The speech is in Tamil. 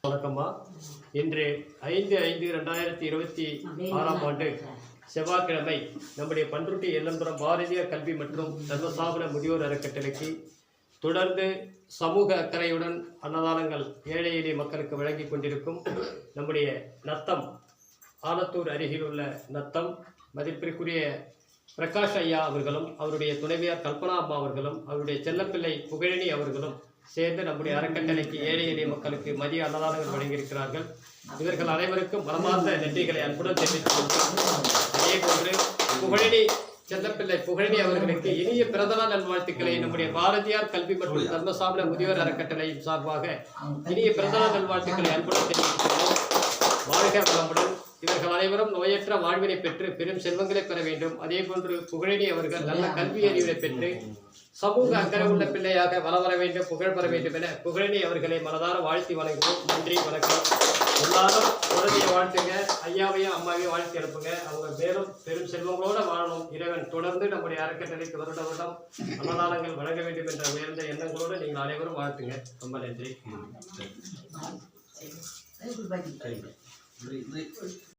வணக்கம்மா. இன்று 5/5/2026 செவ்வாய்க்கிழமை நம்முடைய பன்ருட்டி எல்லம்புரம் பாரதியார் கல்வி மற்றும் தர்மசாபன முதியோர் அறக்கட்டளைக்கு தொடர்ந்து சமூக அக்கறையுடன் அன்னதானங்கள் ஏழை எளிய மக்களுக்கு வழங்கி கொண்டிருக்கும் நம்முடைய நத்தம் ஆலத்தூர் அருகில் உள்ள நத்தம் மதிப்பிற்குரிய பிரகாஷ் ஐயா அவர்களும் அவருடைய துணைவியார் கல்பனா அம்மா அவர்களும் அவருடைய செல்லப்பிள்ளை புகழினி அவர்களும் சேர்ந்து நம்முடைய அறக்கட்டளைக்கு ஏழை எளிய மக்களுக்கு மதிய அன்னதானங்கள் வழங்கியிருக்கிறார்கள். இவர்கள் அனைவருக்கும் மனமார்ந்த நன்றிகளை அன்புடன் தெரிவித்துக் கொள்கிறோம். அதே போன்று புகழினி செல்லப்பிள்ளை புகழினி அவர்களுக்கு இனிய பிறந்தநாள் நல்வாழ்த்துக்களை நம்முடைய பாரதியார் கல்வி மற்றும் தர்மசாபன முதியோர் அறக்கட்டளையின் சார்பாக இனிய பிறந்தநாள் நல்வாழ்த்துக்களை அன்புடன் தெரிவித்துக் கொள்கிறோம். வாழ்க வளமுடன். இவர்கள் அனைவரும் நோயற்ற வாழ்வினை பெற்று பெரும் செல்வங்களை பெற வேண்டும். அதே போன்று புகழினி அவர்கள் நல்ல கல்வி அறிவை பெற்று சமூக அக்கறை உள்ள பிள்ளையாக வர வேண்டும், புகழ் பெற வேண்டும் என புகழினி அவர்களை மனதார வாழ்த்தி வணங்குவோம். நன்றி, வணக்கம். எல்லாரும் குழந்தைய வாழ்த்துங்க, ஐயாவையும் அம்மாவையும் வாழ்த்தி அனுப்புங்க. அவங்க மேலும் பெரும் செல்வங்களோடு வாழணும். இறைவன் தொடர்ந்து நம்முடைய அறக்கட்டளைக்கு வருட வருடம் அன்னதானங்கள் வழங்க வேண்டும் என்ற உயர்ந்த எண்ணங்களோடு நீங்கள் அனைவரும் வாழ்த்துங்க. ரொம்ப நன்றி.